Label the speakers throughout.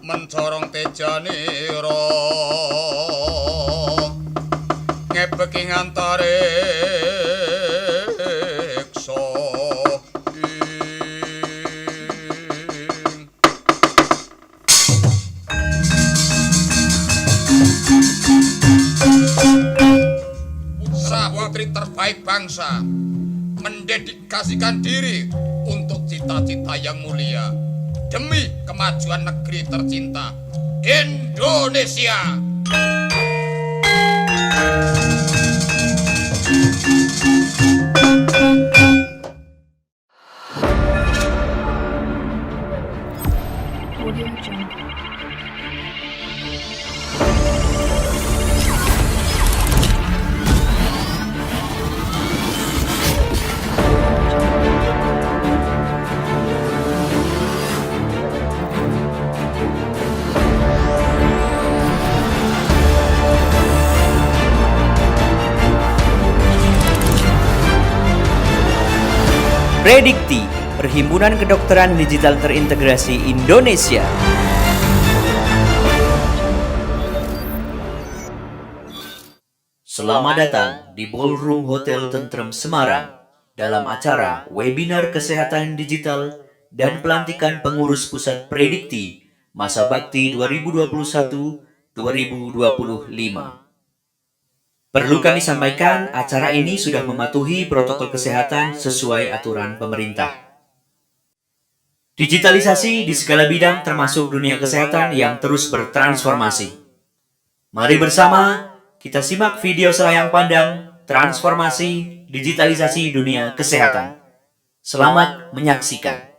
Speaker 1: mencorong tejanira ngepeki ngantariksa putri terbaik bangsa mendedikasikan diri untuk cita-cita yang mulia demi kemajuan negeri tercinta Indonesia.
Speaker 2: Predikti, Perhimpunan Kedokteran Digital Terintegrasi Indonesia. Selamat datang di Ballroom Hotel Tentrem Semarang dalam acara webinar kesehatan digital dan pelantikan pengurus pusat Predikti Masa Bakti 2021-2025. Perlu kami sampaikan, acara ini sudah mematuhi protokol kesehatan sesuai aturan pemerintah. Digitalisasi di segala bidang termasuk dunia kesehatan yang terus bertransformasi. Mari bersama kita simak video selayang pandang transformasi digitalisasi dunia kesehatan. Selamat menyaksikan.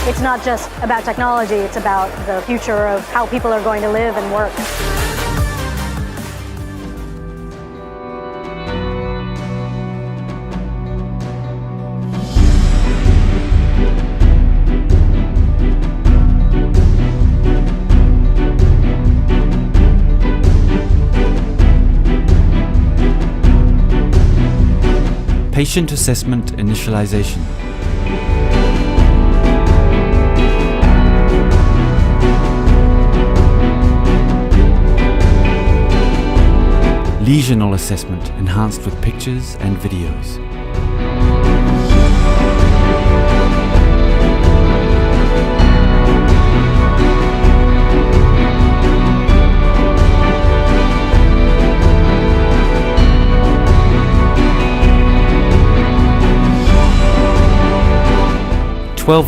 Speaker 3: It's not just about technology, it's about the future of how people are going to live and work.
Speaker 4: Patient Assessment Initialization. Lesional assessment enhanced with pictures and videos.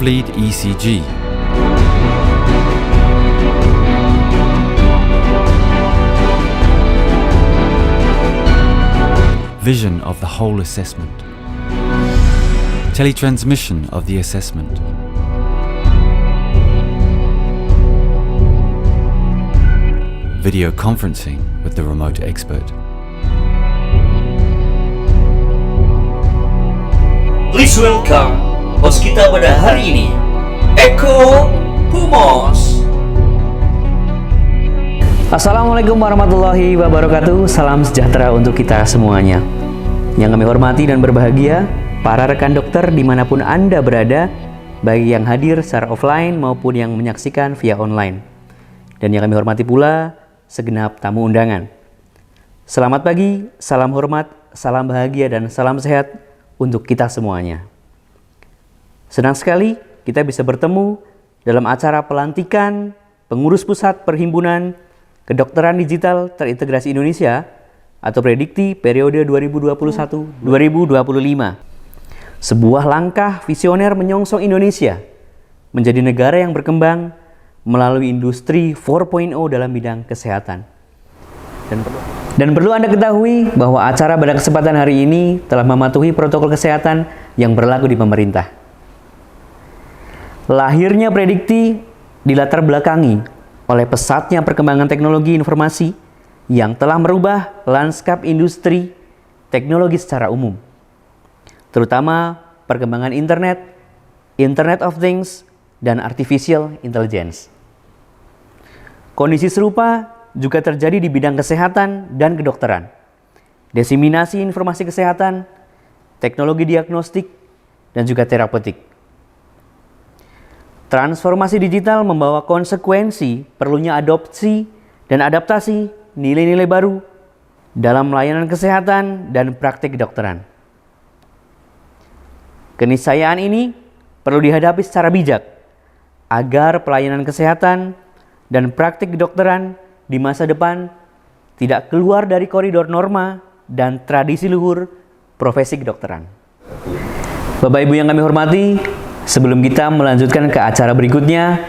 Speaker 4: Lead ECG. Vision of the whole assessment. Teletransmission of the assessment. video conferencing with the remote expert.
Speaker 2: Please welcome host kita pada hari ini, Eko Pumos. Assalamualaikum warahmatullahi wabarakatuh. Salam sejahtera untuk kita semuanya. Yang kami hormati dan berbahagia, para rekan dokter dimanapun Anda berada, baik yang hadir secara offline maupun yang menyaksikan via online. Dan yang kami hormati pula segenap tamu undangan. Selamat pagi, salam hormat, salam bahagia, dan salam sehat untuk kita semuanya. Senang sekali kita bisa bertemu dalam acara pelantikan Pengurus Pusat Perhimpunan Kedokteran Digital Terintegrasi Indonesia atau Predikti periode 2021-2025. Sebuah langkah visioner menyongsong Indonesia menjadi negara yang berkembang melalui industri 4.0 dalam bidang kesehatan. Dan perlu Anda ketahui bahwa acara pada kesempatan hari ini telah mematuhi protokol kesehatan yang berlaku di pemerintah. Lahirnya Predikti dilatar belakangi oleh pesatnya perkembangan teknologi informasi yang telah merubah lanskap industri teknologi secara umum, terutama perkembangan internet, Internet of Things, dan Artificial Intelligence. Kondisi serupa juga terjadi di bidang kesehatan dan kedokteran. Diseminasi informasi kesehatan, teknologi diagnostik, dan juga terapeutik. Transformasi digital membawa konsekuensi perlunya adopsi dan adaptasi nilai-nilai baru dalam layanan kesehatan dan praktik kedokteran. Keniscayaan ini perlu dihadapi secara bijak agar pelayanan kesehatan dan praktik kedokteran di masa depan tidak keluar dari koridor norma dan tradisi luhur profesi kedokteran. Bapak Ibu yang kami hormati, sebelum kita melanjutkan ke acara berikutnya,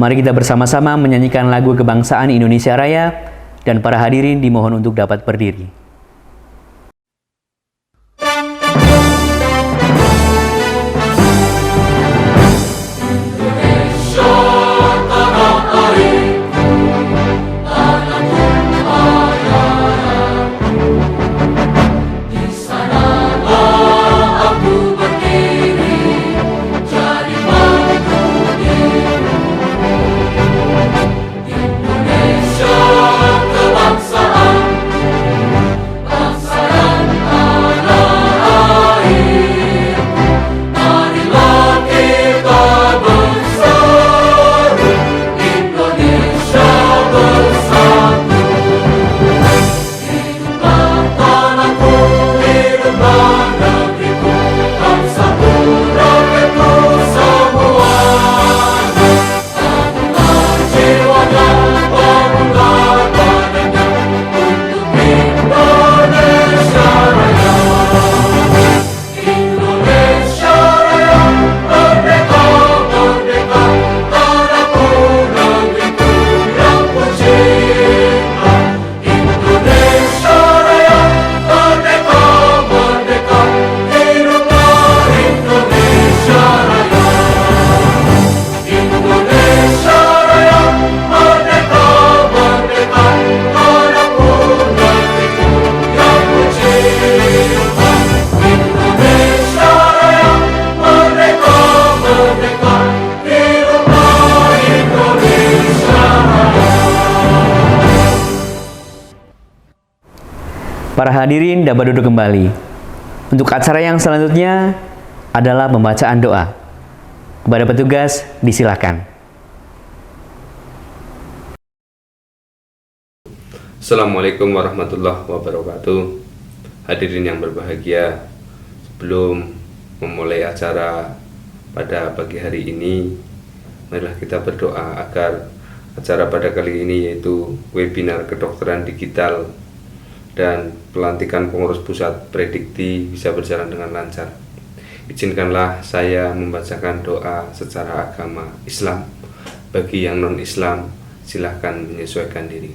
Speaker 2: mari kita bersama-sama menyanyikan lagu kebangsaan Indonesia Raya, dan para hadirin dimohon untuk dapat berdiri. Para hadirin dapat duduk kembali. Untuk acara yang selanjutnya adalah pembacaan doa. Kepada petugas, disilakan.
Speaker 5: Assalamualaikum warahmatullahi wabarakatuh. Hadirin yang berbahagia, sebelum memulai acara pada pagi hari ini, marilah kita berdoa agar acara pada kali ini, yaitu webinar kedokteran digital dan pelantikan pengurus pusat Predikti, bisa berjalan dengan lancar. Izinkanlah saya membacakan doa secara agama Islam. Bagi yang non-Islam, silahkan menyesuaikan diri.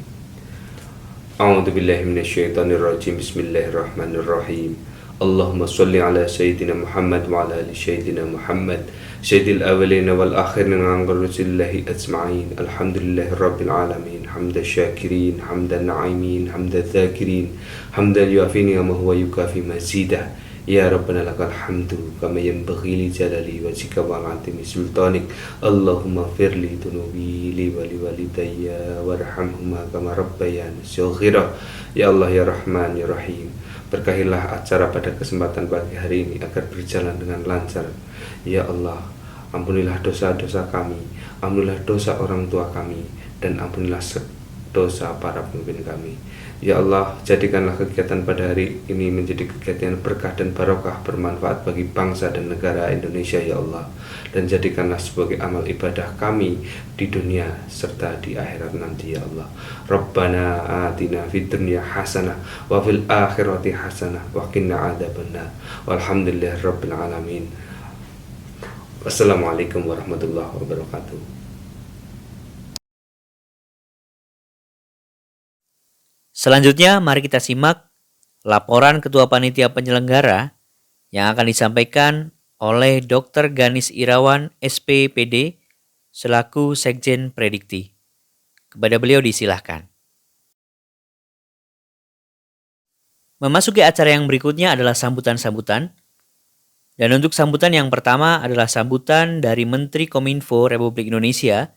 Speaker 5: A'udzubillahi minasyaitonirrajim. Bismillahirrahmanirrahim. Allahumma salli ala Sayyidina Muhammad wa ala ali Sayyidina Muhammad Sayyidil awalin wal akhirin wa rasulillahi ajma'in. Alhamdulillahi rabbil alamin. Hamdan syakirin, hamdan na'imin, hamdan dhakirin, hamdan yuafini wa huwa yukafi mazidah. Ya Rabbana lakal hamdu kama yanbaghi li jalali wajhika wa 'azimi sultanik. Allahumma firli dunubi li wa li walidayya warhamhuma kama rabbayani shaghira. Ya Allah ya Rahman ya Rahim, berkahilah acara pada kesempatan pagi hari ini agar berjalan dengan lancar. Ya Allah, ampunilah dosa-dosa kami, ampunilah dosa orang tua kami, dan ampunilah dosa para pemimpin kami. Ya Allah, jadikanlah kegiatan pada hari ini menjadi kegiatan berkah dan barokah, bermanfaat bagi bangsa dan negara Indonesia ya Allah. Dan jadikanlah sebagai amal ibadah kami di dunia serta di akhirat nanti ya Allah. Rabbana atina fid dunya hasanah wa fil akhirati hasanah wa qina adzabannar. Walhamdulillahi rabbil alamin. Wassalamualaikum warahmatullahi wabarakatuh.
Speaker 2: Selanjutnya, mari kita simak laporan Ketua Panitia Penyelenggara yang akan disampaikan oleh Dr. Ganis Irawan, SPPD, selaku Sekjen Predikti. Kepada beliau disilahkan. Memasuki acara yang berikutnya adalah sambutan-sambutan. Dan untuk sambutan yang pertama adalah sambutan dari Menteri Kominfo Republik Indonesia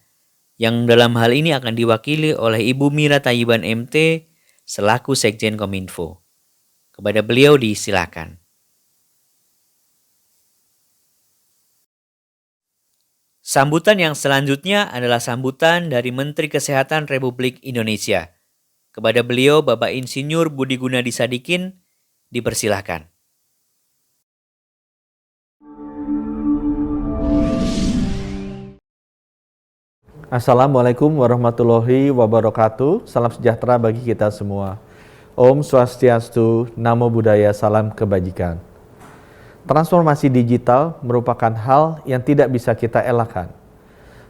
Speaker 2: yang dalam hal ini akan diwakili oleh Ibu Mira Tayyiban MT selaku Sekjen Kominfo. Kepada beliau disilakan. Sambutan yang selanjutnya adalah sambutan dari Menteri Kesehatan Republik Indonesia. Kepada beliau Bapak Insinyur Budi Gunadi Sadikin dipersilahkan.
Speaker 6: Assalamualaikum warahmatullahi wabarakatuh. Salam sejahtera bagi kita semua. Om Swastiastu, Namo Buddhaya, salam kebajikan. Transformasi digital merupakan hal yang tidak bisa kita elakkan.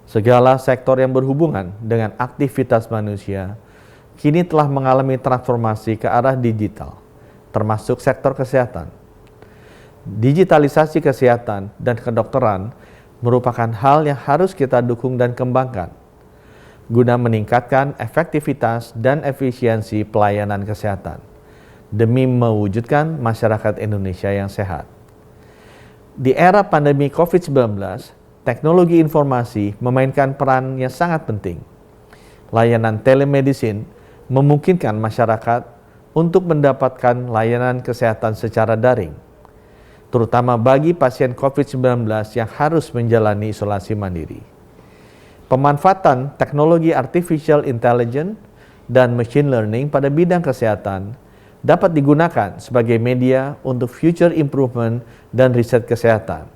Speaker 6: Segala sektor yang berhubungan dengan aktivitas manusia kini telah mengalami transformasi ke arah digital, termasuk sektor kesehatan. Digitalisasi kesehatan dan kedokteran merupakan hal yang harus kita dukung dan kembangkan guna meningkatkan efektivitas dan efisiensi pelayanan kesehatan demi mewujudkan masyarakat Indonesia yang sehat. Di era pandemi COVID-19, teknologi informasi memainkan peran yang sangat penting. Layanan telemedicine memungkinkan masyarakat untuk mendapatkan layanan kesehatan secara daring, terutama bagi pasien COVID-19 yang harus menjalani isolasi mandiri. Pemanfaatan teknologi artificial intelligence dan machine learning pada bidang kesehatan dapat digunakan sebagai media untuk future improvement dan riset kesehatan.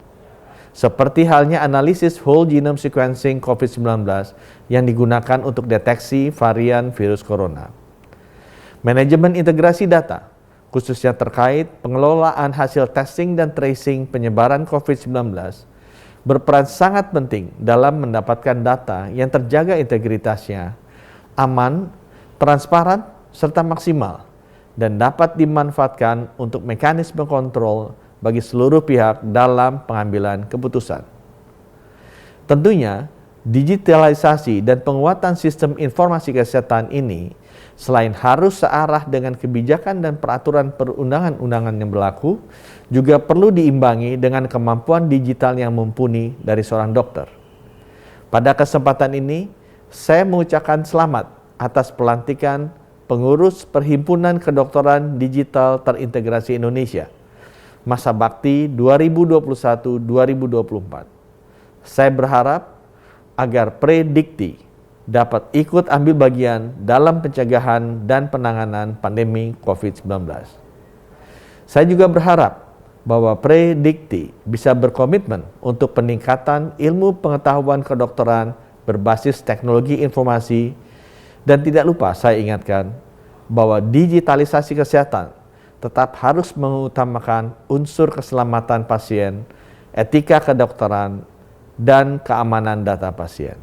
Speaker 6: Seperti halnya analisis whole genome sequencing COVID-19 yang digunakan untuk deteksi varian virus corona. Manajemen integrasi data, khususnya terkait pengelolaan hasil testing dan tracing penyebaran COVID-19, berperan sangat penting dalam mendapatkan data yang terjaga integritasnya, aman, transparan, serta maksimal, dan dapat dimanfaatkan untuk mekanisme kontrol bagi seluruh pihak dalam pengambilan keputusan. Tentunya, digitalisasi dan penguatan sistem informasi kesehatan ini selain harus searah dengan kebijakan dan peraturan perundangan-undangan yang berlaku, juga perlu diimbangi dengan kemampuan digital yang mumpuni dari seorang dokter. Pada kesempatan ini, saya mengucapkan selamat atas pelantikan pengurus Perhimpunan Kedokteran Digital Terintegrasi Indonesia, masa bakti 2021-2024. Saya berharap agar Predikti dapat ikut ambil bagian dalam pencegahan dan penanganan pandemi COVID-19. Saya juga berharap bahwa Predikti bisa berkomitmen untuk peningkatan ilmu pengetahuan kedokteran berbasis teknologi informasi, dan tidak lupa saya ingatkan bahwa digitalisasi kesehatan tetap harus mengutamakan unsur keselamatan pasien, etika kedokteran, dan keamanan data pasien.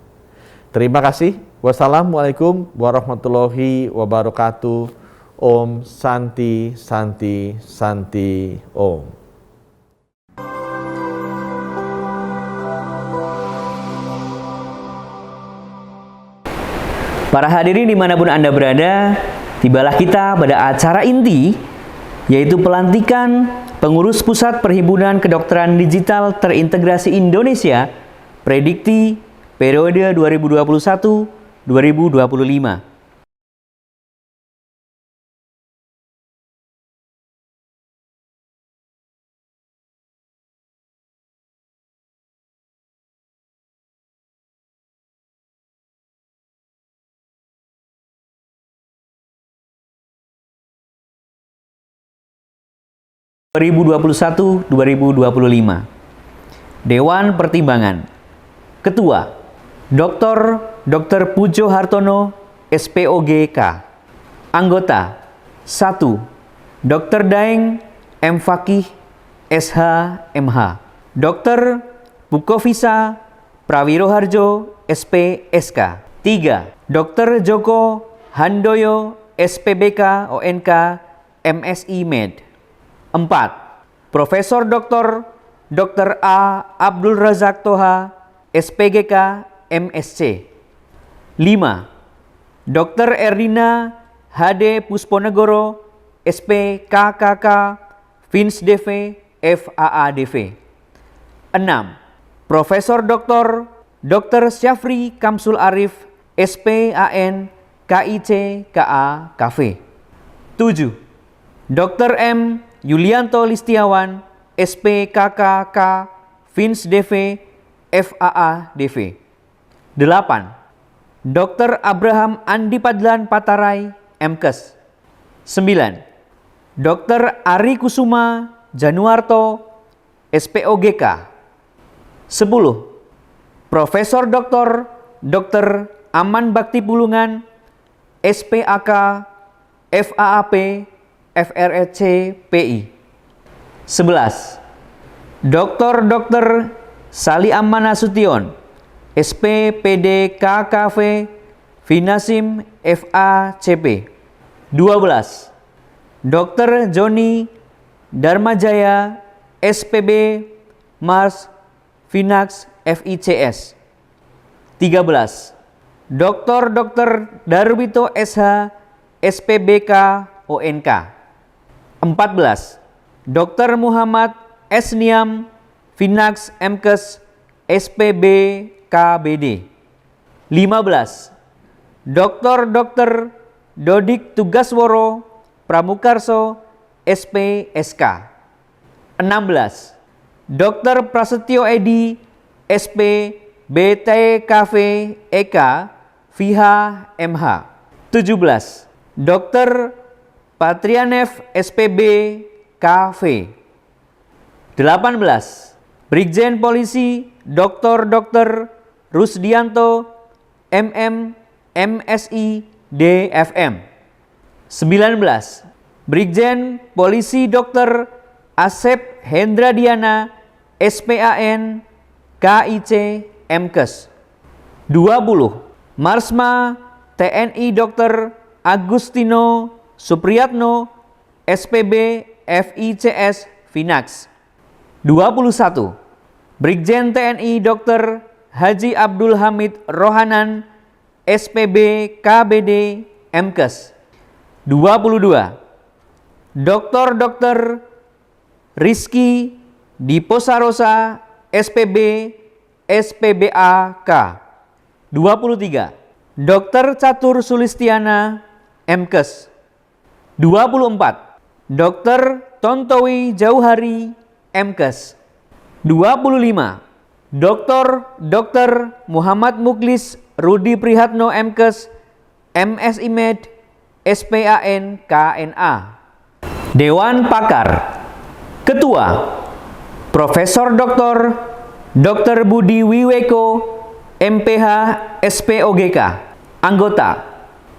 Speaker 6: Terima kasih. Wassalamualaikum warahmatullahi wabarakatuh. Om Santi Santi Santi Om.
Speaker 2: Para hadirin dimanapun Anda berada, tibalah kita pada acara inti, yaitu pelantikan Pengurus Pusat Perhimpunan Kedokteran Digital Terintegrasi Indonesia, Predikti periode 2021-2025. (2021-2025). Dewan Pertimbangan. Ketua Dr. Pujo Hartono, SPOGK. Anggota 1. Dr. Daeng M. Fakih, SH, MH. Dr. Bukovisa Prawiroharjo, SP, SK. 3. Dr. Joko Handoyo, SPBK, ONK, MSI Med. 4. Profesor Dr. A. Abdul Razak Toha, SPGK, MSc. 5. Dr. Erdina HD Pusponegoro, SPKKK, FINSDV, FAADV. 6. Profesor Dr. Syafri Kamsul Arif, SPAN, KIC, KA, KV. 7. Dr. M. Yulianto Listiawan, SPKKK, FINSDV, FAADV. 8. Dr. Abraham Andi Padlan Patarai, MKes. 9. Dr. Ari Kusuma Januarto, SPOGK. 10. Profesor Dr. Aman Bakti Pulungan, SPAK, FAAP, FREC, PI. 11. Dr. Sali Aman Nasution, SPPD KKV, Finasim, FACP. 12. Dr. Joni Darmajaya, SPB, Mars, Finax, FICS. 13. Dr. Darwito SH, SPBK, ONK. 14. Dr. Muhammad S. Niam, Finax, MKes, SPB, KBD. 15. Dr. Dodik Tugasworo Pramukarso, SP, SK. 16. Dr. Prasetyo Edi, SP, BTKV, EK, VH, MH. 17. Dr. Patrianev, SPB, KV. 18. Brigjen Polisi Dr. Rusdianto, MM, MSI, DFM. 19. Brigjen Polisi Dr. Asep Hendra Diana, SPAN, KIC, MKes. 20. Marsma TNI Dr. Agustino Supriyatno, SPB, FICS, Finax. 21. Brigjen TNI Dr. Haji Abdul Hamid Rohanan, SPB, KBD, MKes. 22. Dr. Rizky Diposarosa, SPB, SPBAK. 23. Dr. Catur Sulistiana, MKes. 24. Dr. Tontowi Jauhari, MKes. 25. Dr. Muhammad Muklis Rudi Prihatno, MKes, MSI Med, SPAN, KNA. Dewan Pakar. Ketua Profesor Dr. Budi Wiweko, MPH, SPOGK. Anggota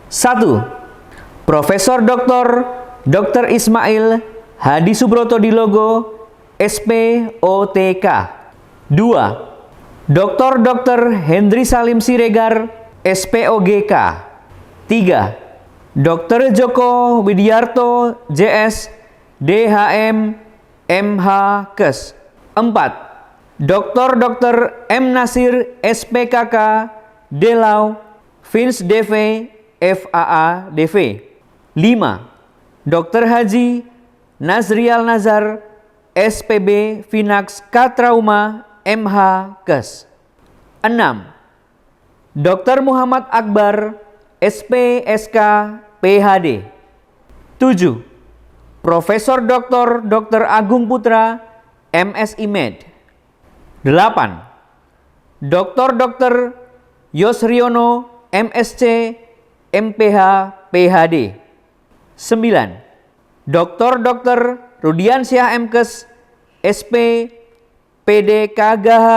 Speaker 2: 1. Profesor Dr. Ismail Hadi Subroto Dilogo, SPOTK. 2. Dr. Hendri Salim Siregar, SPOGK. 3.
Speaker 7: Dr. Joko Widiarto, JS, DHM, MH, Kes. 4. Dr. M. Nasir, SPKK, Delau, Fins DV, FAA, DV. 5. Dr. Haji Nazrial Nazar, SPB, Finax, K-Trauma, MH, Kes. 6. Dr. Muhammad Akbar, SPSK, PhD. 7. Profesor Dr. Agung Putra, MSI Med. 8. Dr. Yosriono, MSc, MPH, PhD. 9. Dr. Rudiansyah MKes, SP, PD KGH,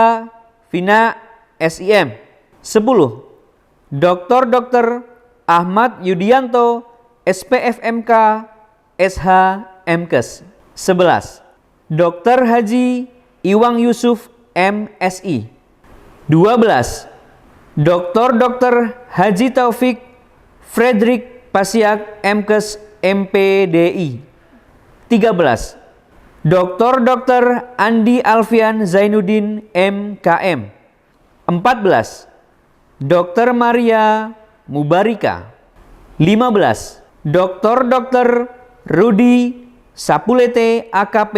Speaker 7: Vina, SIM. 10. Dr. Ahmad Yudianto, SPFMK, SH, MKes. 11. Dr. Haji Iwang Yusuf, MSI. 12. Dr. Haji Taufik Frederick Pasiak, MKes, MPDI. 13. Dr. Andi Alfian Zainuddin, MKM. 14. Dr. Maria Mubarika. 15. Dr. Rudi Sapulete, AKP,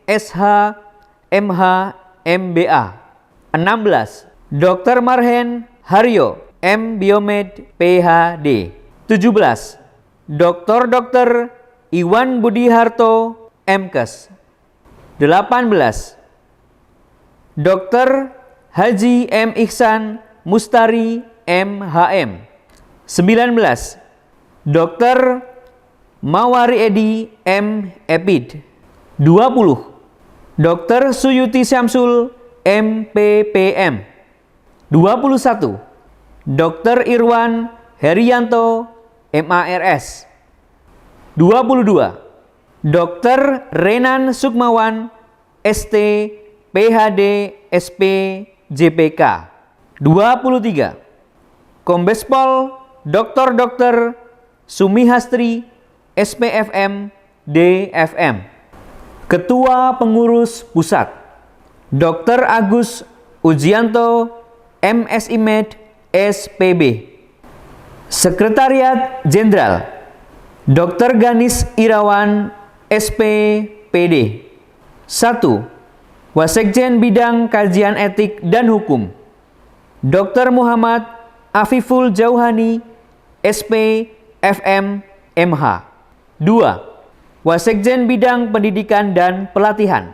Speaker 7: SH, MH, MBA. 16. Dr. Marhen Haryo, M. Biomed, PhD. 17. Dr. Iwan Budiharto, MKes. 18. Dr. Haji M. Ihsan Mustari, MHM. 19. Dr. Mawari Edi, M. Epid. 20. Dr. Suyuti Syamsul, MPPM. 21. Dr. Irwan Herianto, MARS. 22. Dr. Renan Sukmawan, ST, PhD, SP, JPK. 23. Kombes Pol Dr. Sumihastri, SPFM, DFM. Ketua Pengurus Pusat Dr. Agus Ujianto, MSI Med, SPB. Sekretariat Jenderal Dr. Ganis Irawan, SPPD. 1. Wasekjen Bidang Kajian Etik dan Hukum Dr. Muhammad Afiful Jauhani, SP, FM, MH. 2. Wasekjen Bidang Pendidikan dan Pelatihan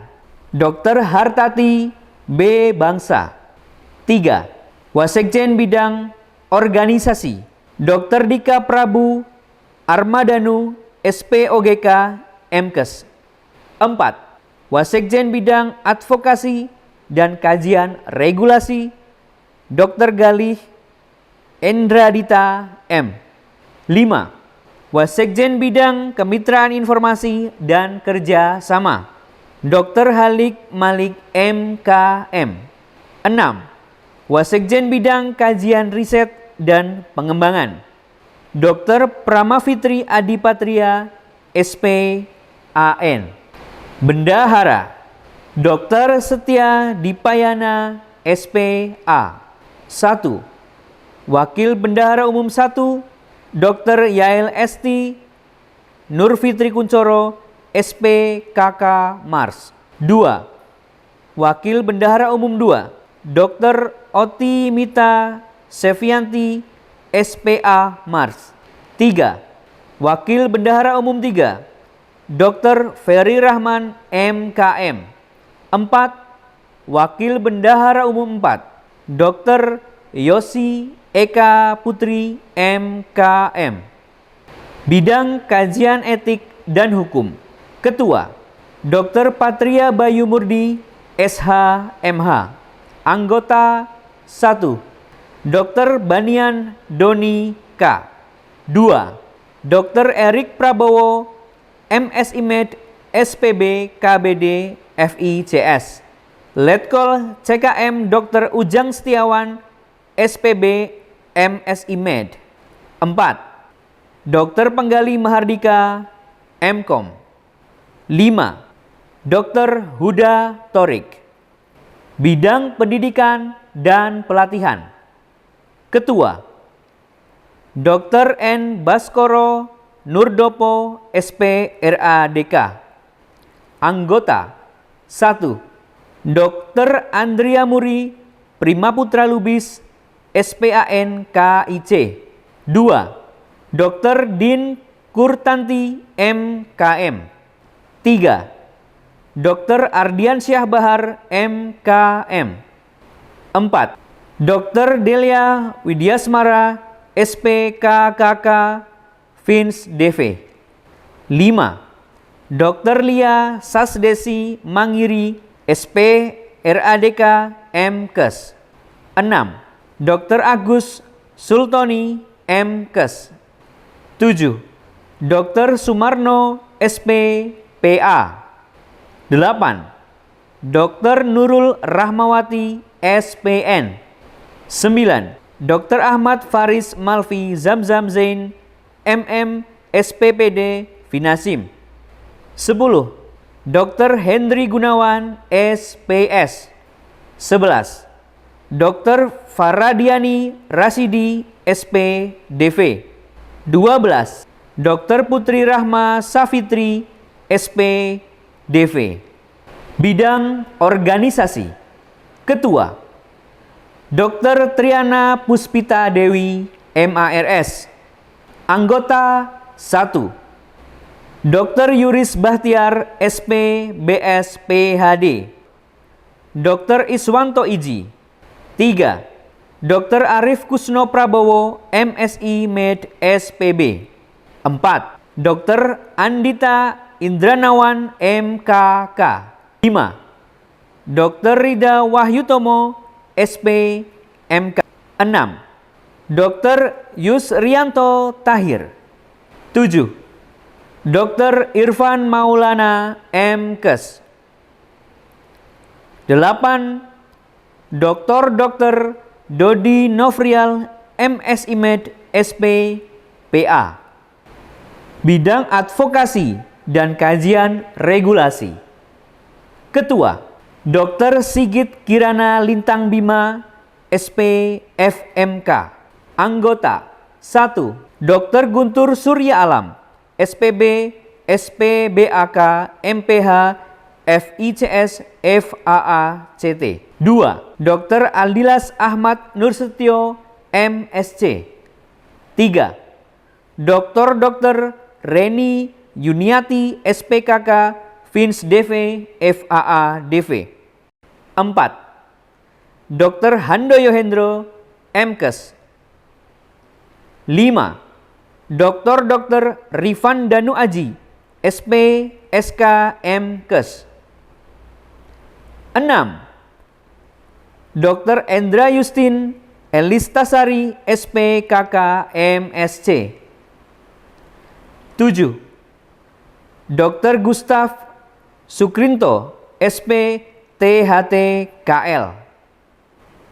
Speaker 7: Dr. Hartati B. Bangsa. 3. Wasekjen Bidang Organisasi Dr. Dika Prabu Armadanu, SPOGK, MKes. 4. Wasekjen Bidang Advokasi dan Kajian Regulasi Dr. Galih Endradita, M. 5. Wasekjen Bidang Kemitraan Informasi dan Kerja Sama Dr. Halik Malik, MKM. 6. Wasekjen Bidang Kajian Riset dan Pengembangan Dr. Pramafitri Adipatria, SPAN. Bendahara Dr. Setia Dipayana, SPA. 1. Wakil Bendahara Umum 1 Dr. Yael Esti Nurfitri Kuncoro, SPKK Mars. 2. Wakil Bendahara Umum 2 Dr. Oti Mita Sevianti, SPA Mars. 3. Wakil Bendahara Umum 3 Dr. Ferry Rahman, MKM. 4. Wakil Bendahara Umum 4 Dr. Yosi Eka Putri, MKM. Bidang Kajian Etik dan Hukum Ketua Dr. Patria Bayu Murdi, SH, MH. Anggota 1. Dr. Banian Doni, K. 2. Dr. Erik Prabowo, MSI Med, SPB, KBD, FICS. Letkol CKM Dr. Ujang Setiawan, SPB, MSI Med. 4. Dr. Penggali Mahardika, MKom. 5. Dr. Huda Torik, Bidang Pendidikan dan Pelatihan. Ketua, Dr. N. Baskoro Nurdopo, SPRADK. Anggota 1. Dr. Andrea Muri Primaputra Lubis, SPAN KIC. 2. Dr. Din Kurtanti, MKM. 3. Dr. Ardiansyah Bahar, MKM. 4. Dr. Delia Widyasmara, SPKKK, Fins DV. 5. Dr. Lia Sasdesi Mangiri, SPRADK, MKes. 6. Dr. Agus Sultoni, MKes. 7. Dr. Sumarno, SPPA. 8. Dr. Nurul Rahmawati, SPN. 9. Dr. Ahmad Faris Malfi Zamzam Zain, MM, SPPD, Finasim. 10. Dr. Henry Gunawan, SPS. 11. Dr. Faradiani Rasidi, SPDV. 12. Dr. Putri Rahma Safitri, SPDV. Bidang organisasi. Ketua, Dr. Triana Puspita Dewi, MARS. Anggota 1. Dr. Yuris Bahtiar, SP BS PhD. Dr. Iswanto Iji. 3. Dr. Arif Kusno Prabowo, MSI Med SPB. 4. Dr. Andita Indranawan, MKK. 5. Dr. Rida Wahyutomo, SP MK. 6. Dr. Yusrianto Tahir. 7. Dr. Irfan Maulana, MKes. 8. Dr. Dodi Novrial, MSI Med SP PA. Bidang Advokasi dan Kajian Regulasi. Ketua, Dr. Sigit Kirana Lintang Bima, SP FMK. Anggota 1. Dr. Guntur Surya Alam, SPB, SPBAK, MPH, FICS, FAA, CT. 2. Dr. Aldilas Ahmad Nursetyo, MSc. 3. Dr. Reni Yuniati, SPKK, Fins DV, FAA, DV. 4. Dr. Handoyo Hendro, MKes. 5. Dr. Rifan Danu Aji, SP, SK, MKes. 6. Dr. Endra Yustin Elistasari, SPKK, MSc. 7. Dr. Gustaf Sukrinto, SP, THT, KL.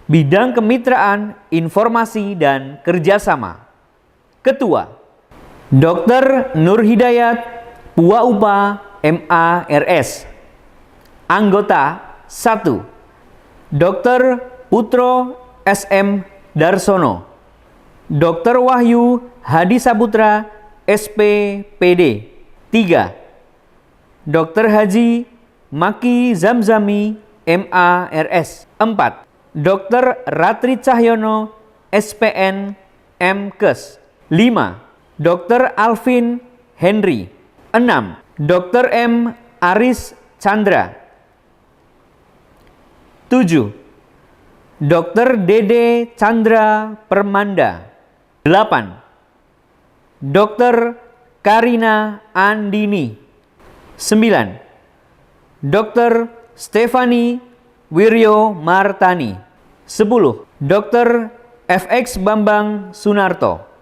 Speaker 7: Bidang Kemitraan, Informasi, dan Kerjasama. Ketua, Dr. Nur Hidayat Puaupa, MARS. Anggota 1. Dr. Putro SM Darsono. Dr. Wahyu Hadi Saputra, SPPD. 3. Dr. Haji Maki Zamzami, MARS. 4. Dr. Ratri Cahyono, SPN, MKes. 5. Dr. Alvin Henry. 6. Dr. M. Aris Chandra. 7. Dr. Dede Chandra Permanda. 8. Dr. Karina Andini. 9. Dr. Stefani Wiryo Martani. 10. Dr. FX Bambang Sunarto.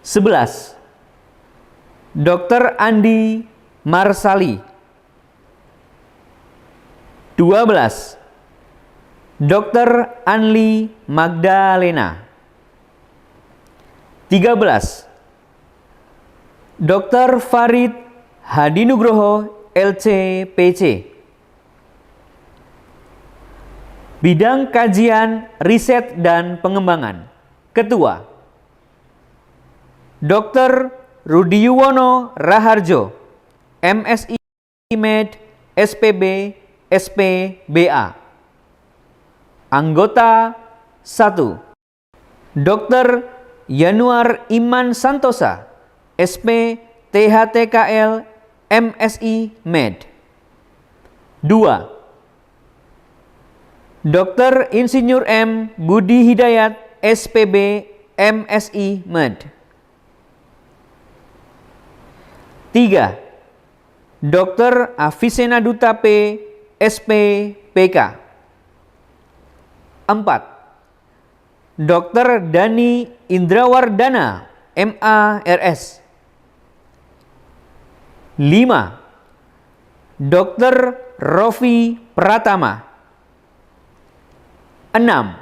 Speaker 7: 11. Dr. Andi Marsali. 12. Dr. Anli Magdalena. 13. Dr. Farid Hadinugroho, LC-PC. Bidang Kajian, Riset, dan Pengembangan. Ketua Dr. Rudi Yuwono Raharjo, MSI Med, SPB, SPBA. Anggota 1. Dr. Yanuar Iman Santosa, SP, THTKL, MSI Med. 2. Dr. Insinyur M. Budi Hidayat, SPB, MSI Med. 3. Dr. Avicenna Duta P, SP, PK. 4. Dr. Dani Indrawardana, MA, RS. 5. Dr. Rofi Pratama. 6.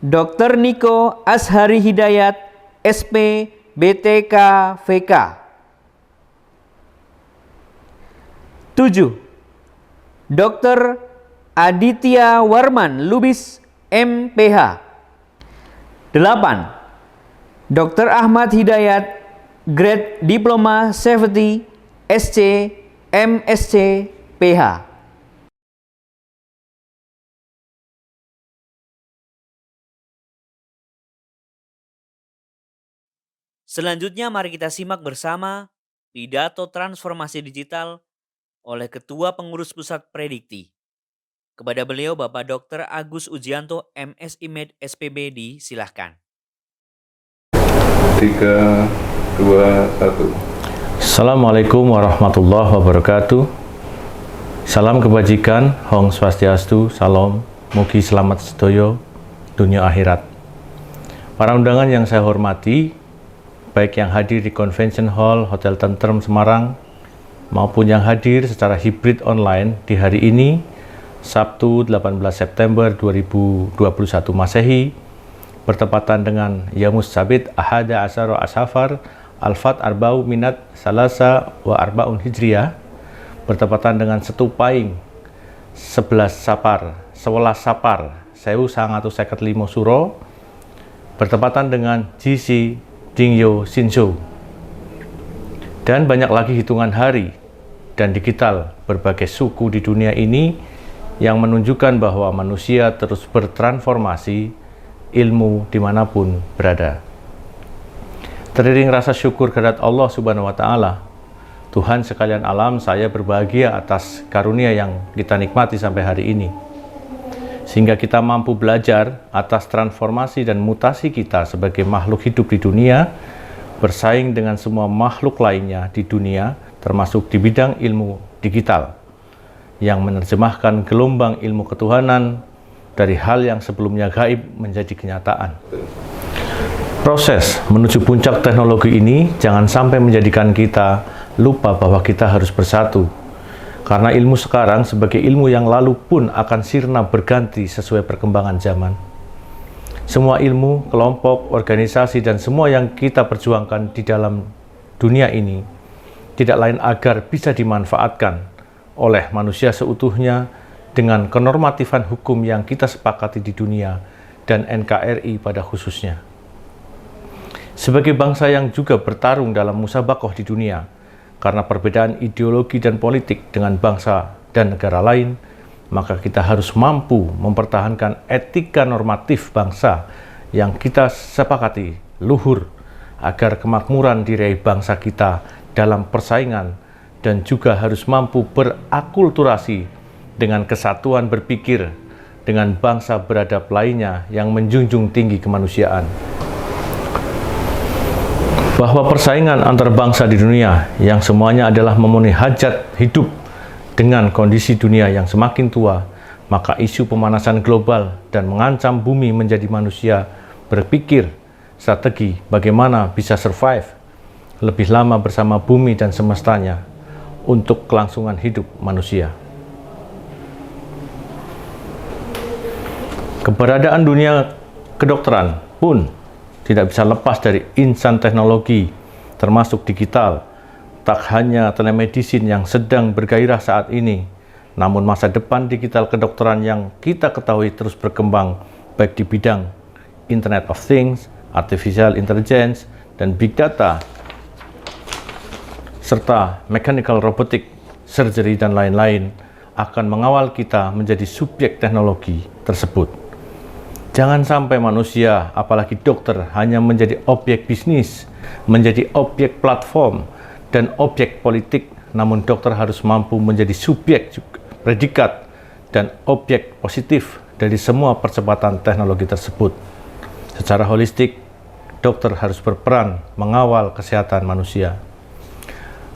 Speaker 7: Dr. Niko Ashari Hidayat, SP, BTK, VK. 7. Dr. Aditya Warman Lubis, MPH. 8. Dr. Ahmad Hidayat, Grade Diploma Safety, SC, MSc, PH.
Speaker 2: Selanjutnya mari kita simak bersama pidato transformasi digital oleh Ketua Pengurus Pusat Predikti. Kepada beliau Bapak Dr. Agus Ujianto, MSI Med, SPB, disilahkan.
Speaker 5: 3, 2, 1.
Speaker 6: Assalamualaikum warahmatullahi wabarakatuh. Salam kebajikan, Om Swastiastu, Salam, mugi selamat sedoyo dunia akhirat. Para undangan yang saya hormati, baik yang hadir di Convention Hall Hotel Tentrem Semarang maupun yang hadir secara hibrid online di hari ini, Sabtu 18 September 2021 Masehi, bertepatan dengan Yaumuz Sabit Ahada Asyara Asafar Alfat Arba'u Minat Salasa wa Arba'un Hijriyah, bertepatan dengan Setu Paing 11 Sapar 1955 Suro, bertepatan dengan GC Dingyo Shinso, dan banyak lagi hitungan hari dan digital berbagai suku di dunia ini yang menunjukkan bahwa manusia terus bertransformasi ilmu dimanapun berada. Teriring rasa syukur kehadirat Allah Subhanahu wa Ta'ala, Tuhan sekalian alam, saya berbahagia atas karunia yang kita nikmati sampai hari ini, sehingga kita mampu belajar atas transformasi dan mutasi kita sebagai makhluk hidup di dunia, bersaing dengan semua makhluk lainnya di dunia, termasuk di bidang ilmu digital, yang menerjemahkan gelombang ilmu ketuhanan dari hal yang sebelumnya gaib menjadi kenyataan. Proses menuju puncak teknologi ini jangan sampai menjadikan kita lupa bahwa kita harus bersatu, karena ilmu sekarang sebagai ilmu yang lalu pun akan sirna berganti sesuai perkembangan zaman. Semua ilmu, kelompok, organisasi, dan semua yang kita perjuangkan di dalam dunia ini tidak lain agar bisa dimanfaatkan oleh manusia seutuhnya dengan kenormatifan hukum yang kita sepakati di dunia dan NKRI pada khususnya. Sebagai bangsa yang juga bertarung dalam musabakoh di dunia, karena perbedaan ideologi dan politik dengan bangsa dan negara lain, maka kita harus mampu mempertahankan etika normatif bangsa yang kita sepakati luhur, agar kemakmuran diraih bangsa kita dalam persaingan, dan juga harus mampu berakulturasi dengan kesatuan berpikir dengan bangsa beradab lainnya yang menjunjung tinggi kemanusiaan. Bahwa persaingan antar bangsa di dunia yang semuanya adalah memenuhi hajat hidup dengan kondisi dunia yang semakin tua, maka isu pemanasan global dan mengancam bumi menjadi manusia berpikir strategi bagaimana bisa survive lebih lama bersama bumi dan semestanya untuk kelangsungan hidup manusia. Keberadaan dunia kedokteran pun tidak bisa lepas dari insan teknologi, termasuk digital. Tak hanya telemedicine yang sedang bergairah saat ini, namun masa depan digital kedokteran yang kita ketahui terus berkembang, baik di bidang Internet of Things, Artificial Intelligence, dan Big Data, serta Mechanical Robotic, Surgery, dan lain-lain, akan mengawal kita menjadi subjek teknologi tersebut. Jangan sampai manusia, apalagi dokter, hanya menjadi objek bisnis, menjadi objek platform, dan objek politik, namun dokter harus mampu menjadi subjek, predikat, dan objek positif dari semua percepatan teknologi tersebut. Secara holistik, dokter harus berperan mengawal kesehatan manusia.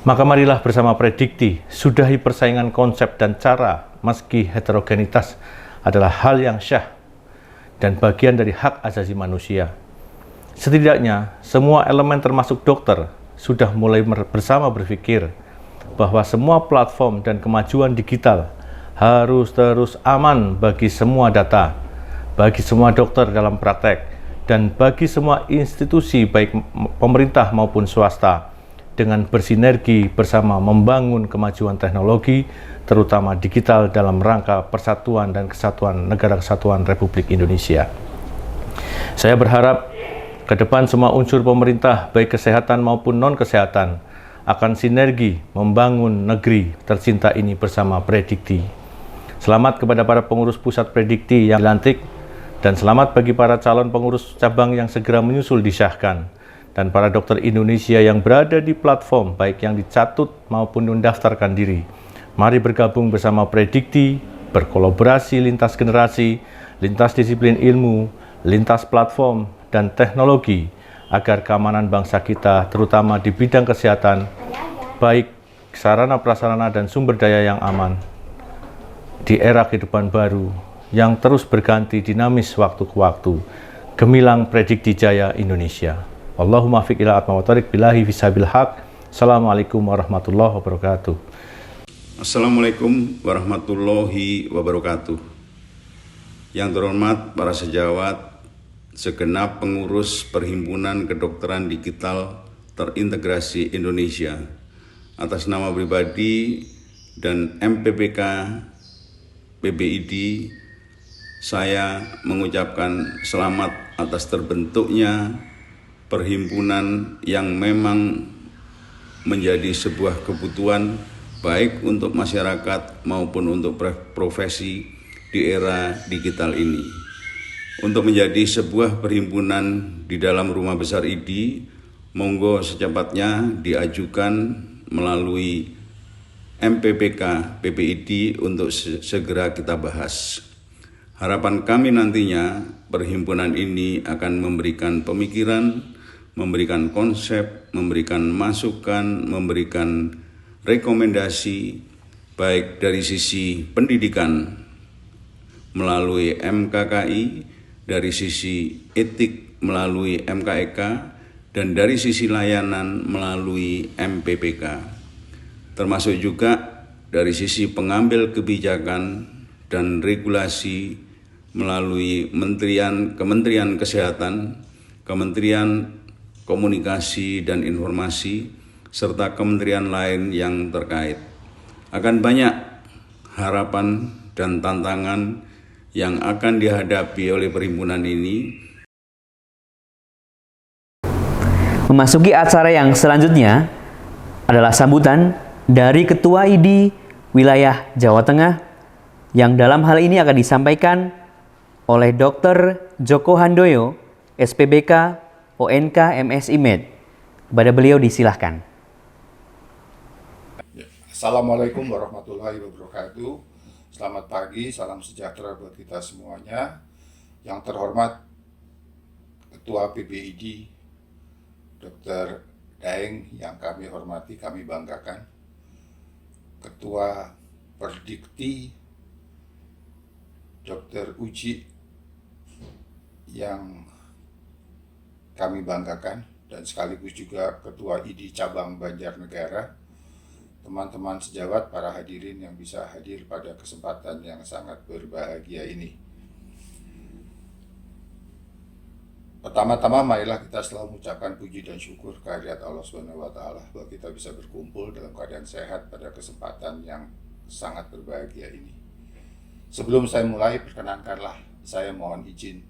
Speaker 6: Maka marilah bersama Predikti sudahi persaingan konsep dan cara, meski heterogenitas adalah hal yang syah dan bagian dari hak asasi manusia. Setidaknya, semua elemen termasuk dokter sudah mulai bersama berpikir bahwa semua platform dan kemajuan digital harus terus aman bagi semua data, bagi semua dokter dalam praktek, dan bagi semua institusi baik pemerintah maupun swasta, dengan bersinergi bersama membangun kemajuan teknologi, terutama digital dalam rangka persatuan dan kesatuan Negara Kesatuan Republik Indonesia. Saya berharap ke depan semua unsur pemerintah, baik kesehatan maupun non-kesehatan, akan sinergi membangun negeri tercinta ini bersama Predikti. Selamat kepada para pengurus pusat Predikti yang dilantik, dan selamat bagi para calon pengurus cabang yang segera menyusul disahkan, dan para dokter Indonesia yang berada di platform, baik yang dicatut maupun mendaftarkan diri. Mari bergabung bersama Predikti, berkolaborasi lintas generasi, lintas disiplin ilmu, lintas platform, dan teknologi, agar keamanan bangsa kita, terutama di bidang kesehatan, baik sarana prasarana dan sumber daya yang aman, di era kehidupan baru, yang terus berganti dinamis waktu ke waktu, gemilang Predikti Jaya Indonesia. Allahumma fiq ila atma wa tariq billahi fisabil haq. Assalamualaikum warahmatullahi wabarakatuh.
Speaker 8: Assalamualaikum warahmatullahi wabarakatuh. Yang terhormat para sejawat, segenap pengurus Perhimpunan Kedokteran Digital Terintegrasi Indonesia, atas nama pribadi dan MPPK PBID, saya mengucapkan selamat atas terbentuknya perhimpunan yang memang menjadi sebuah kebutuhan baik untuk masyarakat maupun untuk profesi di era digital ini. Untuk menjadi sebuah perhimpunan di dalam Rumah Besar ID, monggo secepatnya diajukan melalui MPPK PBID untuk segera kita bahas. Harapan kami nantinya perhimpunan ini akan memberikan pemikiran, memberikan konsep, memberikan masukan, memberikan rekomendasi baik dari sisi pendidikan melalui MKKI, dari sisi etik melalui MKEK, dan dari sisi layanan melalui MPPK. Termasuk juga dari sisi pengambil kebijakan dan regulasi melalui Kementerian Kesehatan, Kementerian Komunikasi dan Informasi, serta kementerian lain yang terkait. Akan banyak harapan dan tantangan yang akan dihadapi oleh perhimpunan ini.
Speaker 7: Memasuki acara yang selanjutnya adalah sambutan dari Ketua ID Wilayah Jawa Tengah, yang dalam hal ini akan disampaikan oleh Dr. Joko Handoyo, SPBK ONK MSI Med. Kepada beliau disilahkan.
Speaker 9: Assalamualaikum warahmatullahi wabarakatuh. Selamat pagi, salam sejahtera buat kita semuanya. Yang terhormat Ketua PBID Dr. Daeng yang kami hormati, kami banggakan. Ketua Perdikti Dr. Uji yang kami banggakan, dan sekaligus juga Ketua ID Cabang Banjarnegara, teman-teman sejawat, para hadirin yang bisa hadir pada kesempatan yang sangat berbahagia ini. Pertama-tama marilah kita selalu mengucapkan puji dan syukur kehadirat Allah Subhanahu wa taala bahwa kita bisa berkumpul dalam keadaan sehat pada kesempatan yang sangat berbahagia ini. Sebelum saya mulai, perkenankanlah saya mohon izin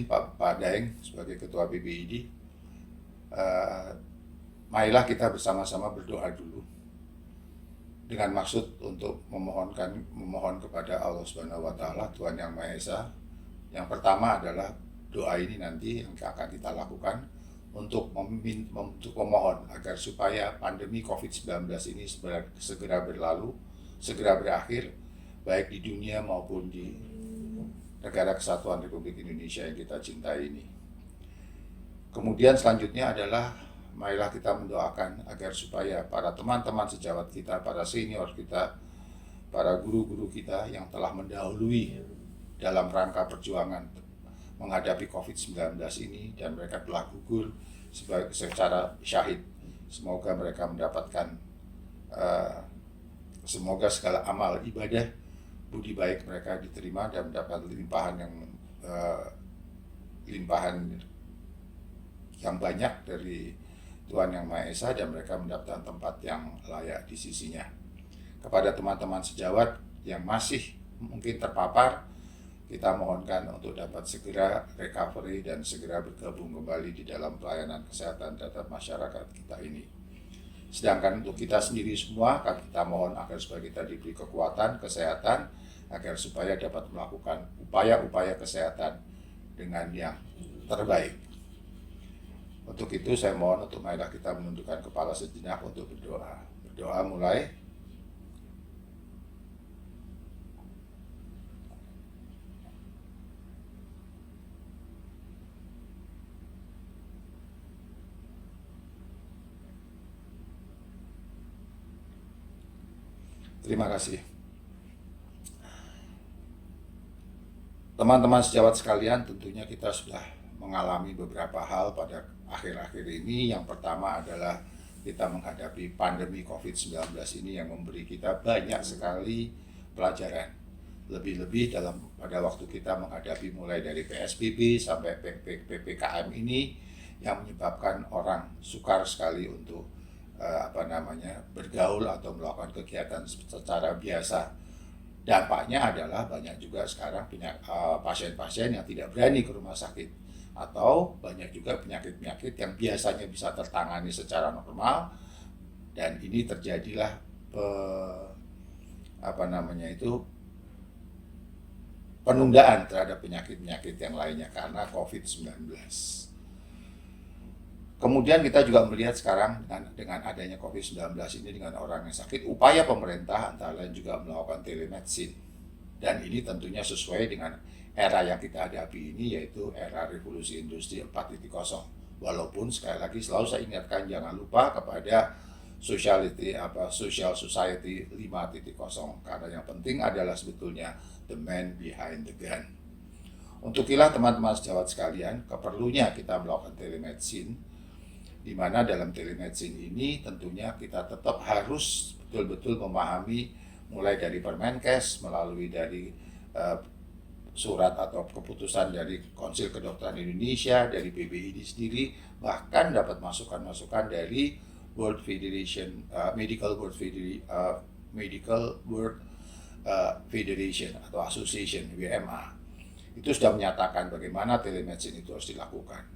Speaker 9: Pak Daeng sebagai Ketua PBID. Marilah kita bersama-sama berdoa dulu dengan maksud untuk memohon kepada Allah Subhanahu wa taala, Tuhan Yang Maha Esa. Yang pertama adalah doa ini nanti yang akan kita lakukan untuk memohon agar supaya pandemi COVID-19 ini segera berlalu, segera berakhir, baik di dunia maupun di negara kesatuan Republik Indonesia yang kita cintai ini. Kemudian selanjutnya adalah marilah kita mendoakan agar supaya para teman-teman sejawat kita, para senior kita, para guru-guru kita yang telah mendahului dalam rangka perjuangan menghadapi COVID-19 ini dan mereka telah gugur secara syahid. Semoga mereka mendapatkan, semoga segala amal ibadah, budi baik mereka diterima dan mendapat limpahan yang banyak dari Tuhan Yang Maha Esa dan mereka mendapatkan tempat yang layak di sisinya. Kepada teman-teman sejawat yang masih mungkin terpapar, kita mohonkan untuk dapat segera recovery dan segera bergabung kembali di dalam pelayanan kesehatan terhadap masyarakat kita ini. Sedangkan untuk kita sendiri semua, kita mohon agar supaya kita diberi kekuatan, kesehatan, agar supaya dapat melakukan upaya-upaya kesehatan dengan yang terbaik. Untuk itu saya mohon untuk marilah kita menundukkan kepala sejenak untuk berdoa. Berdoa mulai. Terima kasih. Teman-teman sejawat sekalian, tentunya kita sudah mengalami beberapa hal pada akhir-akhir ini. Yang pertama adalah kita menghadapi pandemi COVID-19 ini yang memberi kita banyak sekali pelajaran. Lebih-lebih pada waktu kita menghadapi mulai dari PSBB sampai PPKM ini yang menyebabkan orang sukar sekali untuk bergaul atau melakukan kegiatan secara biasa. Dampaknya adalah banyak juga sekarang pasien-pasien yang tidak berani ke rumah sakit, atau banyak juga penyakit-penyakit yang biasanya bisa tertangani secara normal, dan ini terjadilah penundaan terhadap penyakit-penyakit yang lainnya karena COVID-19. Kemudian kita juga melihat sekarang dengan adanya COVID-19 ini dengan orang yang sakit, upaya pemerintah antara lain juga melakukan telemedicine. Dan ini tentunya sesuai dengan era yang kita hadapi ini, yaitu era revolusi industri 4.0. Walaupun sekali lagi selalu saya ingatkan jangan lupa kepada social society 5.0, karena yang penting adalah sebetulnya the man behind the gun. Untuk itulah teman-teman sejawat sekalian, keperlunya kita melakukan telemedicine, di mana dalam telemedicine ini tentunya kita tetap harus betul-betul memahami mulai dari Permenkes, melalui dari surat atau keputusan dari Konsil Kedokteran Indonesia, dari PBID sendiri, bahkan dapat masukan-masukan dari World Federation, Medical World Federation atau Association WMA. Itu sudah menyatakan bagaimana telemedicine itu harus dilakukan.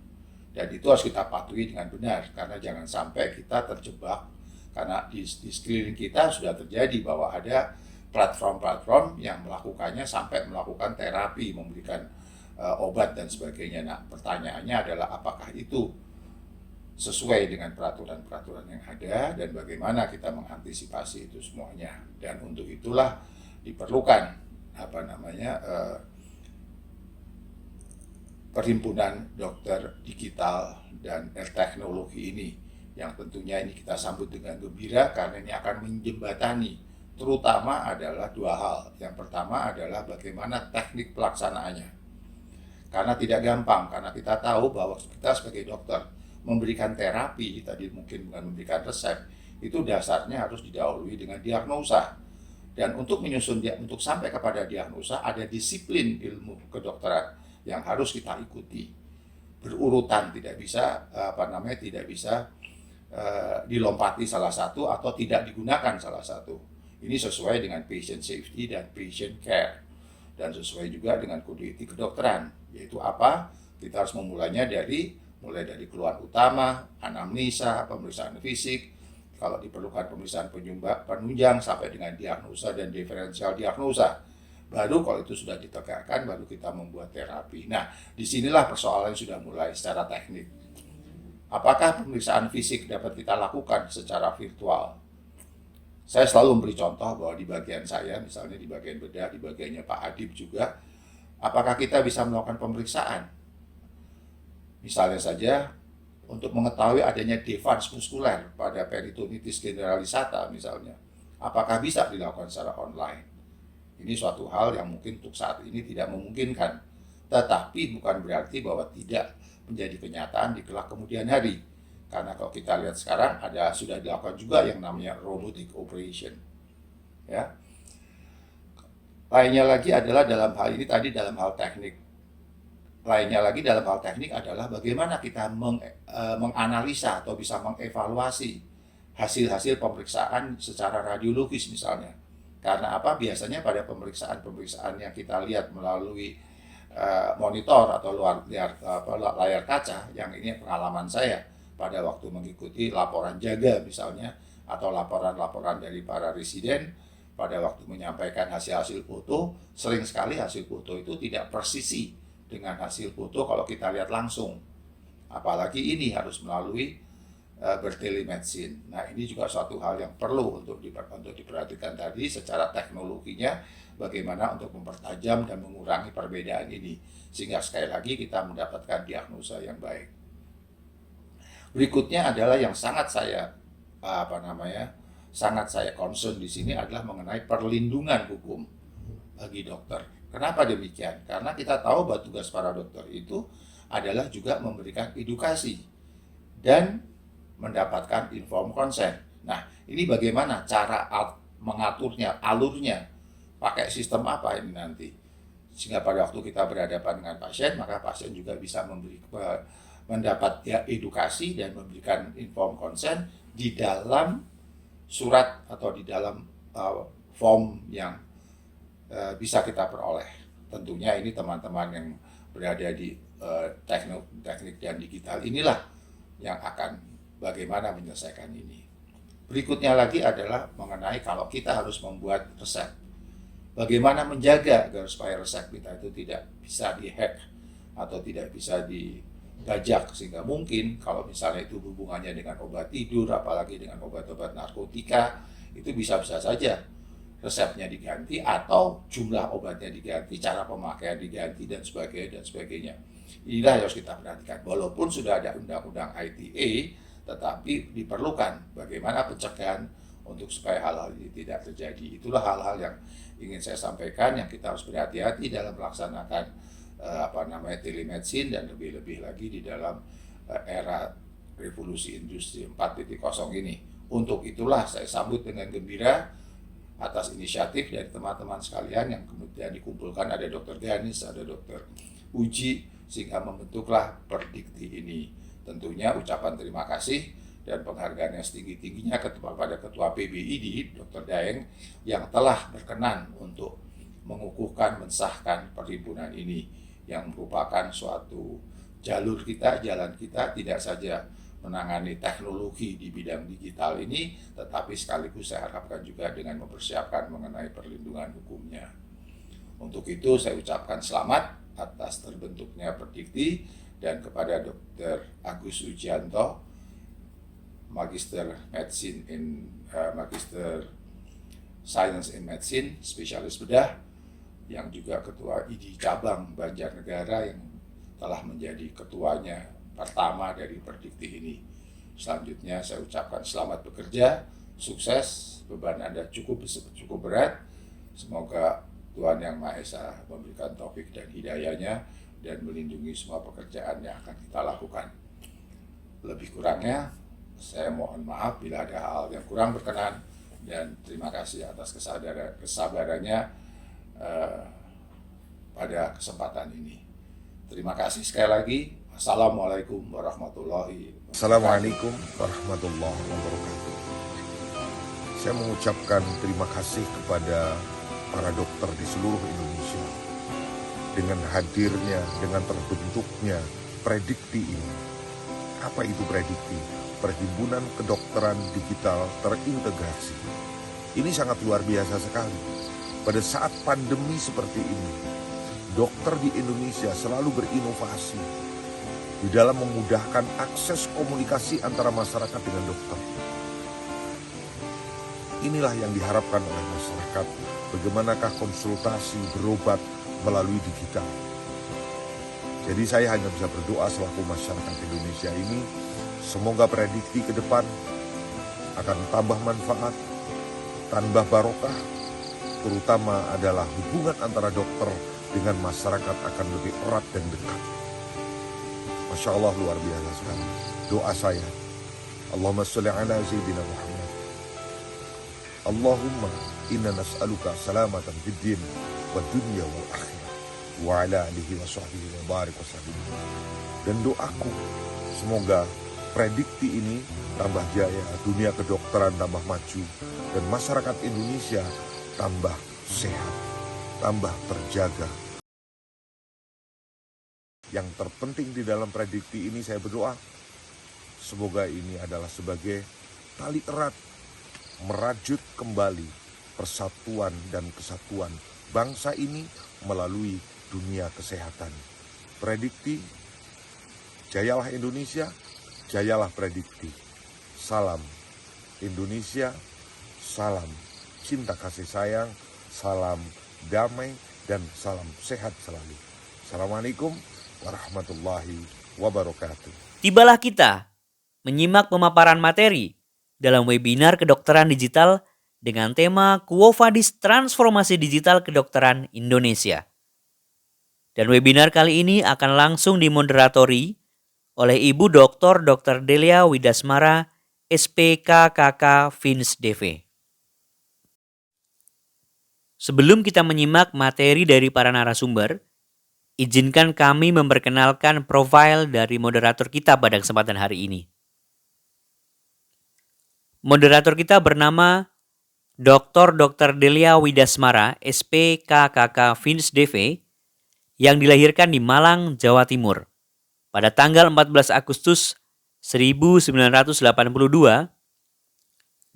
Speaker 9: Dan itu harus kita patuhi dengan benar, karena jangan sampai kita terjebak, karena di sekeliling kita sudah terjadi bahwa ada platform-platform yang melakukannya sampai melakukan terapi, memberikan obat dan sebagainya. Nah, pertanyaannya adalah apakah itu sesuai dengan peraturan-peraturan yang ada dan bagaimana kita mengantisipasi itu semuanya. Dan untuk itulah diperlukan Perhimpunan Dokter Digital dan Teknologi ini, yang tentunya ini kita sambut dengan gembira karena ini akan menjembatani, terutama adalah dua hal. Yang pertama adalah bagaimana teknik pelaksanaannya, karena tidak gampang, karena kita tahu bahwa kita sebagai dokter memberikan terapi, tadi mungkin bukan memberikan resep, itu dasarnya harus didahului dengan diagnosa. Dan untuk sampai kepada diagnosa ada disiplin ilmu kedokteran yang harus kita ikuti. Berurutan, tidak bisa tidak bisa dilompati salah satu atau tidak digunakan salah satu. Ini sesuai dengan patient safety dan patient care, dan sesuai juga dengan kode etik kedokteran, yaitu apa? Kita harus mulai dari keluhan utama, anamnesa, pemeriksaan fisik, kalau diperlukan pemeriksaan penunjang sampai dengan diagnosa dan diferensial diagnosa. Baru kalau itu sudah ditegakkan, baru kita membuat terapi. Nah, disinilah persoalan sudah mulai secara teknik. Apakah pemeriksaan fisik dapat kita lakukan secara virtual? Saya selalu memberi contoh bahwa di bagian saya, misalnya di bagian bedah, di bagiannya Pak Adib juga, apakah kita bisa melakukan pemeriksaan? Misalnya saja, untuk mengetahui adanya defans muskuler pada peritonitis generalisata misalnya, apakah bisa dilakukan secara online? Ini suatu hal yang mungkin untuk saat ini tidak memungkinkan, tetapi bukan berarti bahwa tidak menjadi kenyataan di kelak kemudian hari. Karena kalau kita lihat sekarang sudah dilakukan juga yang namanya robotic operation. Ya. Lainnya lagi adalah dalam hal ini tadi dalam hal teknik. Lainnya lagi dalam hal teknik adalah bagaimana kita menganalisa atau bisa mengevaluasi hasil-hasil pemeriksaan secara radiologis misalnya. Karena apa? Biasanya pada pemeriksaan yang kita lihat melalui monitor atau layar kaca, yang ini pengalaman saya pada waktu mengikuti laporan jaga misalnya, atau laporan-laporan dari para residen pada waktu menyampaikan hasil-hasil foto, sering sekali hasil foto itu tidak presisi dengan hasil foto kalau kita lihat langsung. Apalagi ini harus melalui bertelemedicine. Nah, ini juga suatu hal yang perlu untuk diperhatikan tadi secara teknologinya, bagaimana untuk mempertajam dan mengurangi perbedaan ini, sehingga sekali lagi kita mendapatkan diagnosa yang baik. Berikutnya adalah yang sangat saya concern di sini adalah mengenai perlindungan hukum bagi dokter. Kenapa demikian? Karena kita tahu bahwa tugas para dokter itu adalah juga memberikan edukasi dan mendapatkan informed consent. Nah, ini bagaimana cara mengaturnya, alurnya, pakai sistem apa ini nanti? Sehingga pada waktu kita berhadapan dengan pasien, maka pasien juga bisa mendapat edukasi dan memberikan informed consent di dalam surat atau di dalam form yang bisa kita peroleh. Tentunya ini teman-teman yang berada di teknik dan digital inilah yang akan bagaimana menyelesaikan ini. Berikutnya lagi adalah mengenai kalau kita harus membuat resep. Bagaimana menjaga agar supaya resep kita itu tidak bisa dihack atau tidak bisa dibajak, sehingga mungkin kalau misalnya itu hubungannya dengan obat tidur, apalagi dengan obat-obat narkotika, itu bisa-bisa saja resepnya diganti atau jumlah obatnya diganti, cara pemakaian diganti dan sebagainya. Inilah yang harus kita perhatikan. Walaupun sudah ada undang-undang ITA, tetapi diperlukan bagaimana pencegahan untuk supaya hal-hal ini tidak terjadi. Itulah hal-hal yang ingin saya sampaikan, yang kita harus berhati-hati dalam melaksanakan telemedicine, dan lebih-lebih lagi di dalam era revolusi industri 4.0 ini. Untuk itulah saya sambut dengan gembira atas inisiatif dari teman-teman sekalian yang kemudian dikumpulkan, ada Dr. Ganis, ada Dr. Uji, sehingga membentuklah Perdikti ini. Tentunya ucapan terima kasih dan penghargaan yang setinggi-tingginya kepada Ketua PBID, Dr. Daeng, yang telah berkenan untuk mengukuhkan, mensahkan perhimpunan ini, yang merupakan suatu jalur kita, jalan kita, tidak saja menangani teknologi di bidang digital ini, tetapi sekaligus saya harapkan juga dengan mempersiapkan mengenai perlindungan hukumnya. Untuk itu saya ucapkan selamat atas terbentuknya Perdikti, dan kepada Dr. Agus Sujianto, Magister Science in Medicine, spesialis bedah, yang juga Ketua ID Cabang Banjarnegara, yang telah menjadi ketuanya pertama dari Perdikti ini. Selanjutnya saya ucapkan selamat bekerja, sukses, beban Anda cukup berat. Semoga Tuhan Yang Maha Esa memberikan taufik dan hidayahnya dan melindungi semua pekerjaan yang akan kita lakukan. Lebih kurangnya, saya mohon maaf bila ada hal yang kurang berkenan, dan terima kasih atas kesabarannya pada kesempatan ini. Terima kasih sekali lagi. Assalamualaikum warahmatullahi wabarakatuh.
Speaker 10: Assalamualaikum warahmatullahi wabarakatuh. Saya mengucapkan terima kasih kepada para dokter di seluruh Indonesia. Dengan hadirnya, dengan terbentuknya predikti ini. Apa itu predikti? Perhimpunan Kedokteran Digital Terintegrasi. Ini sangat luar biasa sekali. Pada saat pandemi seperti ini, dokter di Indonesia selalu berinovasi di dalam memudahkan akses komunikasi antara masyarakat dengan dokter. Inilah yang diharapkan oleh masyarakat, bagaimanakah konsultasi berobat melalui digital. Jadi saya hanya bisa berdoa selaku masyarakat Indonesia ini, semoga predikti ke depan akan tambah manfaat, tambah barokah, terutama adalah hubungan antara dokter dengan masyarakat akan lebih erat dan dekat. Masya Allah, luar biasa sekali. Doa saya, Allahumma sholli ala Sayyidina Muhammad. Allahumma inna nas'aluka salamatan fid din wa dunya wal akhirah wa ala alihi wa sahbihi wa barik wa sallim. Dan doaku, semoga predikti ini tambah jaya, dunia kedokteran tambah maju, dan masyarakat Indonesia tambah sehat, tambah terjaga. Yang terpenting di dalam predikti ini saya berdoa, semoga ini adalah sebagai tali erat merajut kembali persatuan dan kesatuan bangsa ini melalui dunia kesehatan. Predikti, jayalah Indonesia, jayalah predikti. Salam Indonesia, salam cinta kasih sayang, salam damai, dan salam sehat selalu. Assalamualaikum warahmatullahi wabarakatuh.
Speaker 7: Tibalah kita menyimak pemaparan materi dalam webinar kedokteran digital dengan tema Quo Vadis Transformasi Digital Kedokteran Indonesia. Dan webinar kali ini akan langsung dimoderatori oleh Ibu Dr. Delia Widasmara, SPKKK Fins DV. Sebelum kita menyimak materi dari para narasumber, izinkan kami memperkenalkan profil dari moderator kita pada kesempatan hari ini. Moderator kita bernama Dr. Delia Widasmara, SPKKK Fins DV, yang dilahirkan di Malang, Jawa Timur pada tanggal 14 Agustus 1982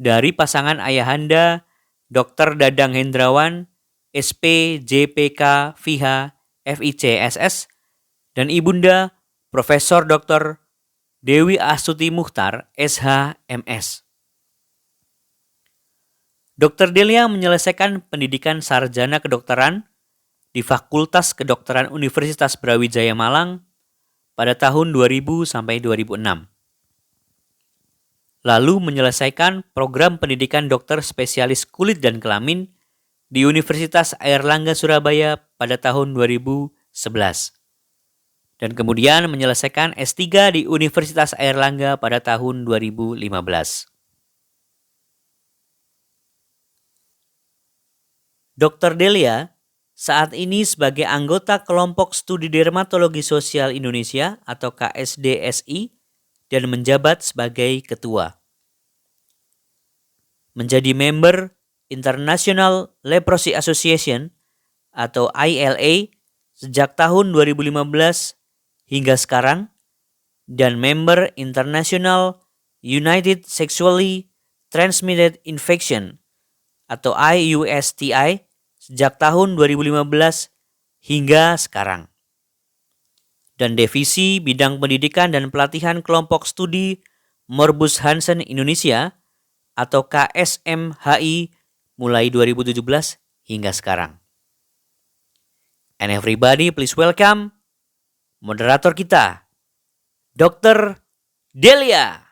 Speaker 7: dari pasangan ayahanda Dr. Dadang Hendrawan, SPJPK FIH FICSS, dan ibunda Profesor Dr. Dewi Astuti Muchtar, SH.MS. Dr. Delia menyelesaikan pendidikan sarjana kedokteran di Fakultas Kedokteran Universitas Brawijaya Malang pada tahun 2000 sampai 2006. Lalu menyelesaikan program pendidikan dokter spesialis kulit dan kelamin di Universitas Airlangga Surabaya pada tahun 2011. Dan kemudian menyelesaikan S3 di Universitas Airlangga pada tahun 2015. Dr. Delia saat ini sebagai anggota Kelompok Studi Dermatologi Sosial Indonesia atau KSDSI dan menjabat sebagai ketua. Menjadi member International Leprosy Association atau ILA sejak tahun 2015 hingga sekarang, dan member International United Sexually Transmitted Infection atau IUSTI sejak tahun 2015 hingga sekarang. Dan divisi bidang pendidikan dan pelatihan kelompok studi Morbus Hansen Indonesia atau KSMHI mulai 2017 hingga sekarang. And everybody please welcome moderator kita, Dr. Delia.